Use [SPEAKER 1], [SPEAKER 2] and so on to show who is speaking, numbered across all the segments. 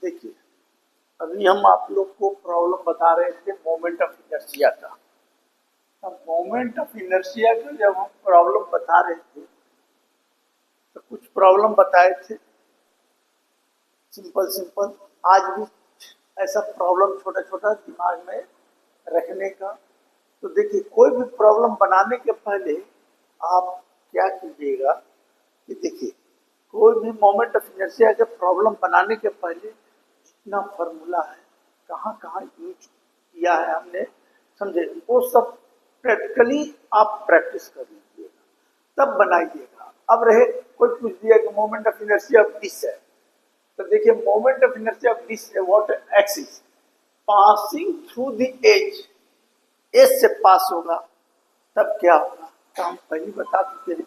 [SPEAKER 1] देखिए, अभी हम आप लोग को प्रॉब्लम बता रहे थे मोमेंट ऑफ इनर्शिया का। अब मोमेंट ऑफ इनर्शिया का जब हम प्रॉब्लम बता रहे थे तो कुछ प्रॉब्लम बताए थे सिंपल सिंपल। आज भी ऐसा प्रॉब्लम छोटा छोटा दिमाग में रखने का। तो देखिए, कोई भी प्रॉब्लम बनाने के पहले आप क्या कीजिएगा कि देखिए, कोई भी मोमेंट ऑफ इनर्शिया के प्रॉब्लम बनाने के पहले जितना फॉर्मूला है, कहाँ कहाँ यूज किया है हमने, समझे, वो सब प्रैक्टिकली आप प्रैक्टिस कर लीजिएगा, तब बनाइएगा। अब रहे कोई पूछ दिया कि moment of inertia of this है, तो देखिए moment of inertia of this what axis passing through the edge, edge से पास होगा तब क्या होगा। तो हम पहले बता चुके हैं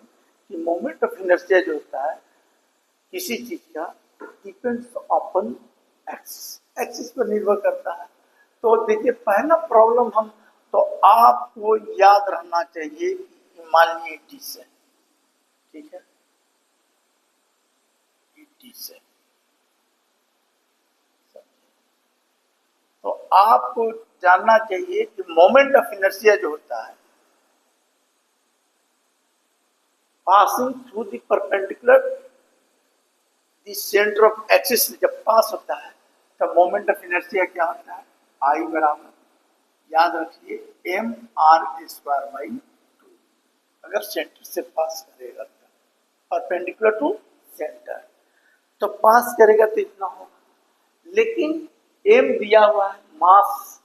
[SPEAKER 1] कि मोमेंट ऑफ इनर्शिया जो होता है किसी चीज का डिपेंड्स अपॉन एक्सिस, एक्सिस पर निर्भर करता है। तो देखिए पहला प्रॉब्लम हम, तो आपको याद रहना चाहिए कि मान लीजिए डिस है, ठीक है, डिस है, तो आपको जानना चाहिए कि मोमेंट ऑफ इनर्शिया जो होता है passing through the perpendicular the centre of axis जब पास होता है तब मोमेंट ऑफ इनर्शिया क्या होता है, आई बराबर, याद रखिए, एम आर स्क्वायर बाई 2। अगर सेंटर से पास करेगा तो परपेंडिकुलर टू सेंटर, तो पास करेगा तो इतना होगा। लेकिन एम दिया हुआ है, मास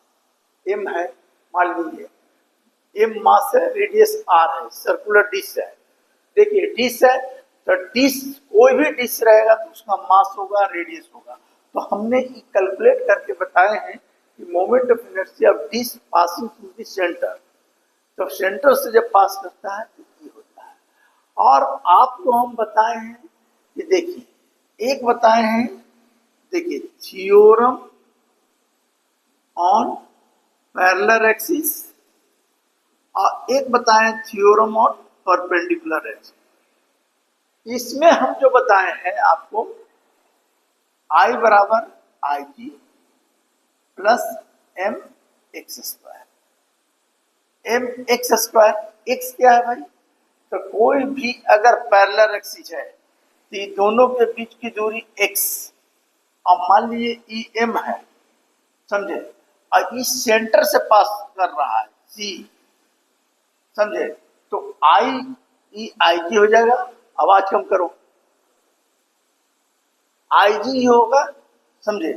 [SPEAKER 1] एम है, मान लीजिए एम मास है, रेडियस आर है, सर्कुलर डिश है। देखिए डिश है तो डिश, कोई भी डिश रहेगा तो उसका मास होगा, रेडियस होगा। तो हमने कैलकुलेट करके बताए हैं कि moment of inertia of dish passing through the centre, तो सेंटर से जब पास करता है तो ये होता है। और आपको हम बताए हैं कि देखिए, एक बताए हैं, देखिए थ्योरम ऑन पैरेलल एक्सिस, और एक बताए थ्योरम ऑन परपेंडिकुलर एक्सिस। इसमें हम जो बताए हैं आपको, आई बराबर I G plus M X square, M X square, X क्या है भाई, तो कोई भी अगर पैरेलल एक्सिस है तो ये दोनों के बीच की दूरी एक्स, और मान लीजिए ई एम है, समझे, और इस सेंटर से पास कर रहा है सी, समझे, तो आई ई आई जी हो जाएगा। आवाज कम करो, आई जी होगा, समझे,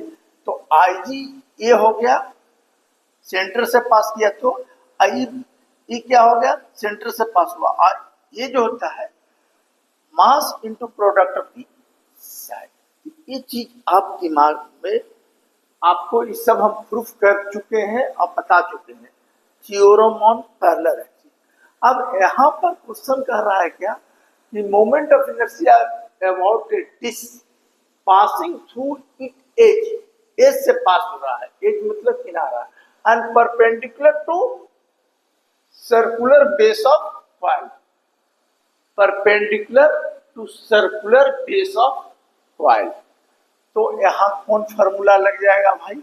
[SPEAKER 1] तो आई जी ये हो गया, सेंटर से पास किया तो आई ई क्या हो गया, सेंटर से पास हुआ। और ये जो होता है mass into product of the side, ये चीज आप दिमाग में, आपको ये सब हम प्रूफ कर चुके हैं और बता चुके हैं, थ्योरम ऑन पैरेलल एक्सिस। अब यहाँ पर क्वेश्चन कह रहा है क्या कि moment of inertia about disc passing through it edge, edge से पास हो रहा है, एज मतलब किनारा, and perpendicular to circular base of coil, perpendicular to circular base of coil. तो यहाँ कौन फार्मूला लग जाएगा भाई,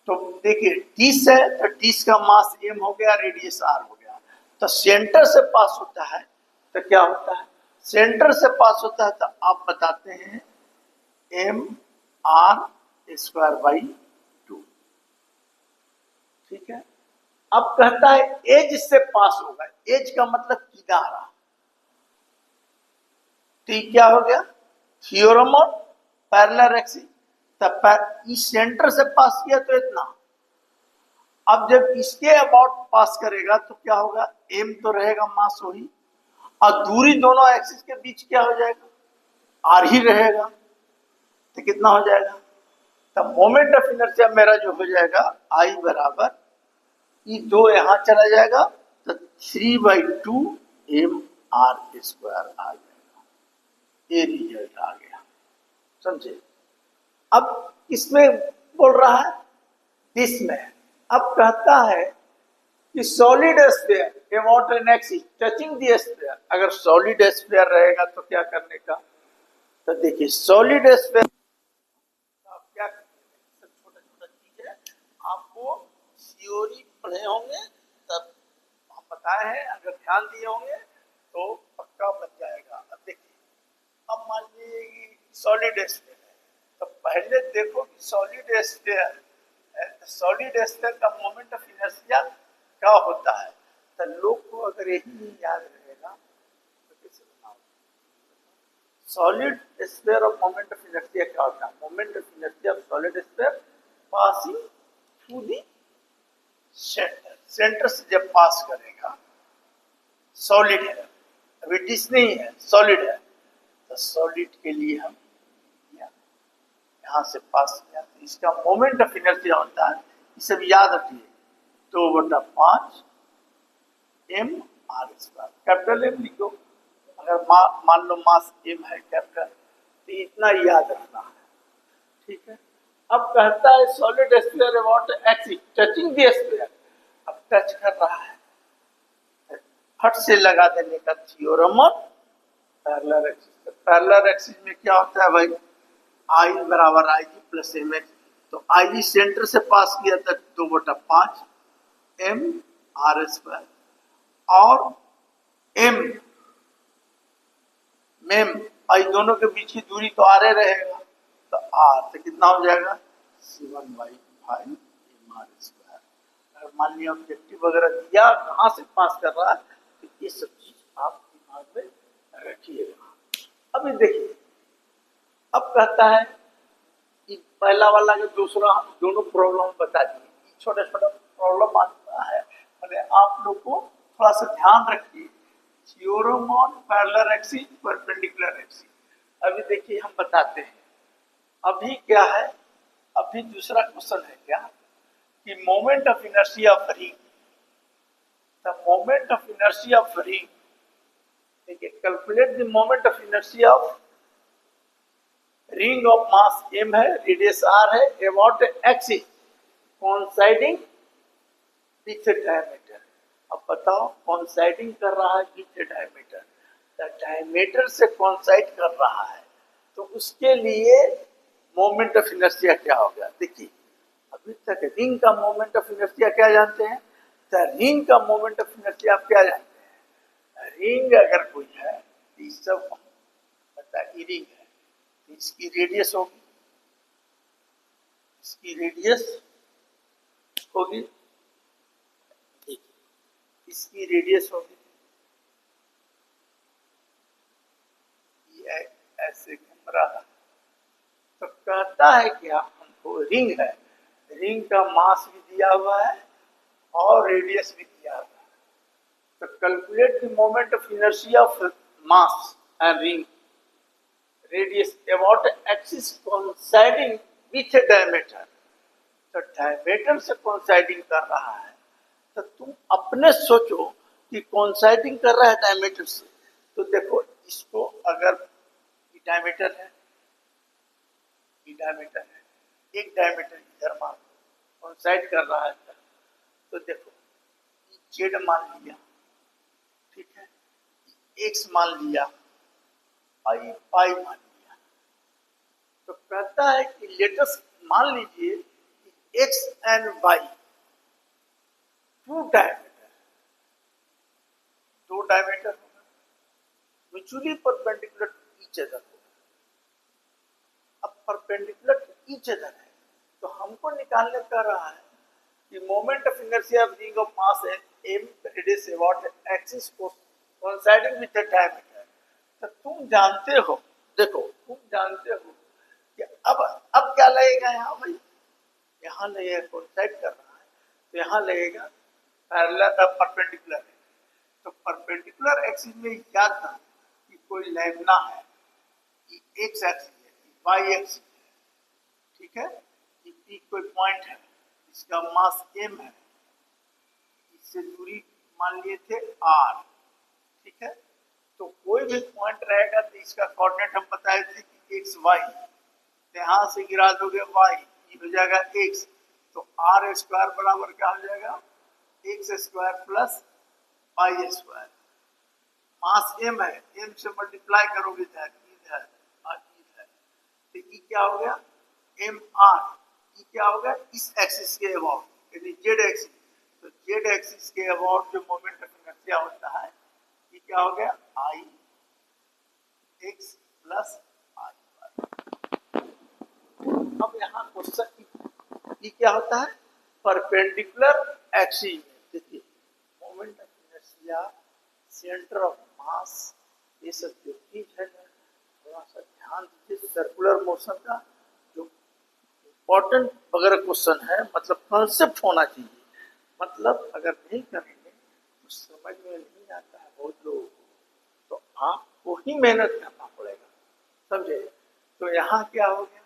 [SPEAKER 1] तो देखिए डिश है तो डिश का मास एम हो गया, रेडियस आर हो गया, तो सेंटर से पास होता है तो क्या होता है, सेंटर से पास होता है तो आप बताते हैं एम आर स्क्वायर बाई 2, ठीक है। अब कहता है एज से पास होगा, एज का मतलब किनारा, ठीक, क्या हो गया, थ्योरम ऑन पैरेलल एक्सिस, तब इस सेंटर से पास किया तो इतना। अब जब इसके अबाउट पास करेगा तो क्या होगा, एम तो रहेगा मास वही, और दूरी दोनों एक्सिस के बीच क्या हो जाएगा, आर ही रहेगा, तो कितना हो जाएगा, तब मोमेंट ऑफ इनर्शिया मेरा जो हो जाएगा आई बराबर, ये दो यहां चला जाएगा तो 3/2 एम आर स्क्वायर आ जाएगा। ये रिजल्ट आ गया, समझे। अब किसमें बोल रहा है, इसमें। अब कहता है कि solid sphere about an axis touching the sphere, अगर सॉलिड स्फीयर रहेगा तो क्या करने का, तो देखिए सॉलिड स्फीयर थ्योरी पढ़े होंगे तब हम बताए हैं, अगर ध्यान दिए होंगे तो पक्का बन जाएगा। अब देखिए, अब मान लीजिए कि सॉलिड स्फीयर है, तो पहले देखो कि सॉलिड स्फीयर का मोमेंट ऑफ इनर्शिया क्या होता है। तो लोग को अगर यही नहीं याद रहेगा तो कैसे बनाओ। Solid sphere of moment of inertia क्या होता है? Moment of inertia of solid sphere passing through the centre, centre से जब पास करेगा, सॉलिड है, अभी डिश नहीं है, सॉलिड है, तो सॉलिड के लिए हम यहाँ से पास किया, तो इसका मोमेंट ऑफ इनर्शिया होता है, इसे भी याद रखिए, 2/5 m r square. Capital M लिखो, अगर मान लो मास m है कैपिटल, तो इतना याद रखना है, ठीक है। अब कहता है solid sphere about axis touching the sphere, अब टच कर रहा है, फट से लगा देने का theorem of parallel axis. Parallel axis में क्या होता है भाई, आई बराबर I G plus M x, तो आई जी सेंटर से पास किया था 2/5 m r स्क्वायर, और m मेम आई दोनों के बीच की दूरी तो आर रहेगा, तो आर तो कितना हो जाएगा 7/5 m r स्क्वायर। अगर मान लिया ऑब्जेक्टिव वगैरह दिया कहाँ से पास कर रहा है, तो ये सब चीज आप दिमाग में रखिएगा। अभी देखिए, अब कहता है कि पहला वाला के दूसरा दोनों प्रॉब्लम बता दिए, छोटा छोटा प्रॉब्लम आता है, मैंने आप लोग को थोड़ा सा ध्यान रखिए। Theorem on parallel axis perpendicular axis, अभी देखिए हम बताते हैं। अभी क्या है, अभी दूसरा क्वेश्चन है क्या कि moment of inertia of ring, the moment of inertia of ring, देखिए calculate the moment of inertia of ring of mass m है, रेडियस r है, about axis coinciding with diameter. अब बताओ कोइंसाइडिंग कर रहा है विथ डायमीटर, द डायमीटर से coincide कर रहा है, तो उसके लिए मोमेंट ऑफ इनर्शिया क्या होगा। देखिए अभी तक रिंग का मोमेंट ऑफ इनर्शिया क्या जानते हैं, द रिंग का मोमेंट ऑफ इनर्शिया आप क्या जानते हैं, रिंग अगर कोई है तो इस सब बताइए रिंग है, इसकी रेडियस होगी, इसकी रेडियस होगी, इसकी रेडियस होगी, ये ऐसे घूम रहा है, तो कहता है क्या हमको रिंग है, रिंग का मास भी दिया हुआ है और रेडियस भी दिया हुआ है, तो calculate the moment of inertia of mass and ring radius about axis coinciding with diameter, तो डायमीटर से कोइंसाइडिंग कर रहा है, तो तुम अपने सोचो कि कोइंसाइडिंग कर रहा है डायमीटर से, तो देखो इसको अगर डायमीटर है, डायमीटर है, एक डायमीटर इधर मान कोइंसाइड कर रहा है, तो देखो जेड मान लिया, ठीक है, एक्स मान लिया, आई पाई मान लिया, तो कहता है कि लेटेस्ट मान लीजिए कि X and Y two diameter, दो डायमीटर होगा, mutually perpendicular to each other होगा। अब परपेंडिकुलर टू ईच अदर है, तो हमको निकालने का रहा है कि moment of inertia of ring of मास है m radius about axis coinciding with the diameter, तो तुम जानते हो, देखो तुम जानते हो कि अब क्या लगेगा यहाँ भाई, यहाँ लगेगा कोइंसाइड कर रहा है, तो यहाँ लगेगा पैरेलल परपेंडिकुलर है, तो परपेंडिकुलर एक्सिस में क्या था कि कोई लैम्डा है, कि एक्स एक्सिस है, कि वाई एक्सिस है, ठीक है, कि पी कोई पॉइंट है, इसका मास m है, इससे दूरी मान लिए थे r, ठीक है, तो कोई भी पॉइंट रहेगा तो इसका कोऑर्डिनेट हम बताए थे कि एक्स वाई, तो यहाँ से गिरा दोगे y, ये हो जाएगा x, तो r स्क्वायर बराबर क्या हो जाएगा X square plus Y square, mass m है, m से मल्टीप्लाई करोगे इधर इधर और इधर, तो ये क्या हो गया m r, ये क्या होगा इस एक्सिस के अबाउट, यानी जेड एक्सिस, तो जेड एक्सिस के अबाउट जो मोमेंट ऑफ इनर्शिया होता है ये क्या हो गया, आई एक्स प्लस आई वाई। अब यहाँ क्वेश्चन ये क्या होता है, परपेंडिकुलर एक्सिस में देखिए moment of inertia, centre of mass, ये सब जो चीज है थोड़ा सा ध्यान दीजिए। सर्कुलर मोशन का जो इम्पोर्टेंट वगैरह क्वेश्चन है, मतलब कॉन्सेप्ट होना चाहिए, मतलब अगर नहीं करेंगे तो समझ में नहीं आता है बहुत लोगों को, तो आपको ही मेहनत करना पड़ेगा, समझे। तो यहाँ क्या हो गया,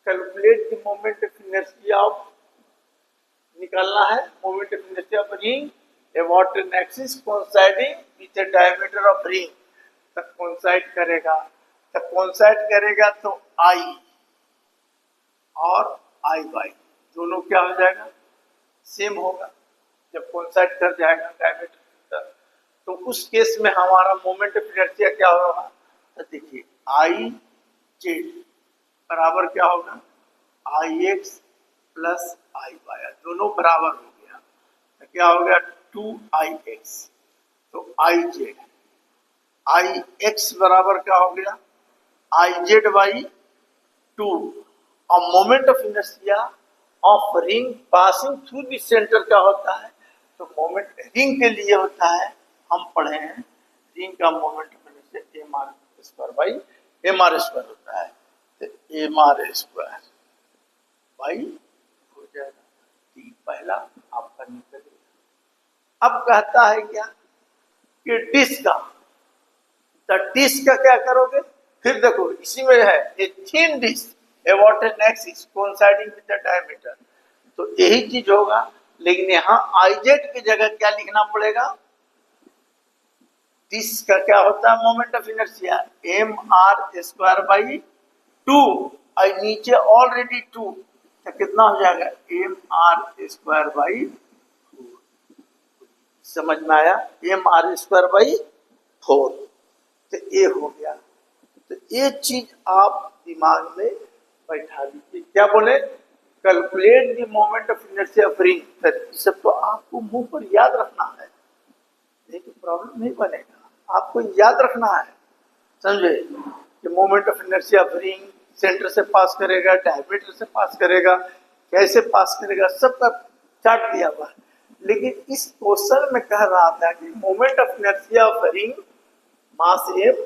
[SPEAKER 1] calculate the moment of inertia of, निकालना है moment of inertia of ring about an axis coinciding with the diameter of ring, तक कोइंसाइड करेगा, तक कोइंसाइड करेगा तो आई और आई बाई दोनों क्या हो जाएगा, सेम होगा। जब कोइंसाइड कर जाएगा डायमीटर, तो उस केस में हमारा मोमेंट ऑफ इनर्शिया क्या होगा, तो देखिए आई जेड बराबर क्या होगा, आई एक्स प्लस आई वाई, दोनों बराबर हो गया तो क्या हो गया 2IX, तो आई जेड, आई एक्स बराबर क्या हो गया आई जेड बाई 2, और moment of inertia of ring passing through the centre क्या होता है, तो मोमेंट रिंग के लिए होता है, हम पढ़े हैं रिंग का moment of inertia M R square by M R square होता है, तो एम आर स्क्वायर बाई हो जाएगा टी, पहला आपका निकल गया। अब कहता है क्या कि डिस्क का, तो डिस्क का क्या करोगे, फिर देखो इसी में है a thin disc about an axis coinciding with the diameter, तो यही चीज होगा, लेकिन यहाँ आईजेड की जगह क्या लिखना पड़ेगा, डिस्क का क्या होता है moment of inertia M R square by 2, और नीचे ऑलरेडी 2, तो कितना हो जाएगा एम आर स्क्वायर बाई 4, समझ में आया, एम आर स्क्वायर बाई 4, तो ये हो गया। तो ये चीज आप दिमाग में बैठा लीजिए, क्या बोले, calculate the moment of inertia of ring, सब तो आपको मुंह पर याद रखना है, नहीं तो प्रॉब्लम नहीं बनेगा, आपको याद रखना है, समझे कि moment of inertia of ring centre से पास करेगा, डायमीटर से पास करेगा, कैसे पास करेगा, सबका चार्ट दिया हुआ है। लेकिन इस क्वेश्चन में कह रहा था कि moment of inertia of ring mass am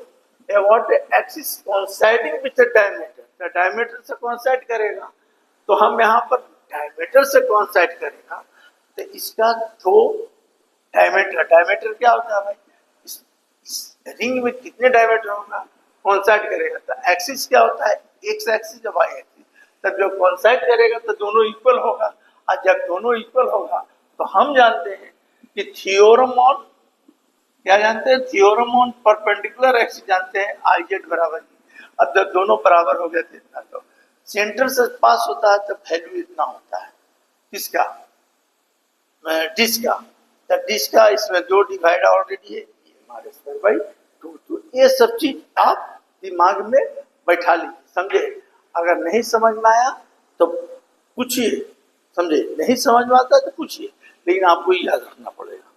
[SPEAKER 1] about axis coinciding with the diameter, तो डायमीटर से कोइंसाइड करेगा, तो हम यहाँ पर डायमीटर से कोइंसाइड करेगा, तो इसका दो डायमीटर, डायमीटर क्या होता है भाई, इस रिंग में कितने डायमीटर होगा, कोइंसाइड करेगा, तो एक्सिस क्या होता है, एक्स एक्सिस और वाई एक्सिस, तब जब कोइंसाइड करेगा तो दोनों इक्वल होगा, और जब दोनों इक्वल होगा तो हम जानते हैं कि थ्योरम ऑन, क्या जानते हैं, थ्योरम ऑन परपेंडिकुलर एक्सिस जानते हैं, आई जेड बराबर, अब जब दोनों बराबर हो गए थे इतना, तो सेंटर से पास होता है तब वैल्यू इतना होता है, किसका, डिस्क का, तो डिस्क का इसमें दो डिवाइड ऑलरेडी है हमारे स्क्वायर बाई 2, तो ये सब चीज आप दिमाग में बैठा लीजिए, समझे। अगर नहीं समझ में आया तो पूछिए, समझे, नहीं समझ में आता तो पूछिए, लेकिन आपको याद रखना पड़ेगा।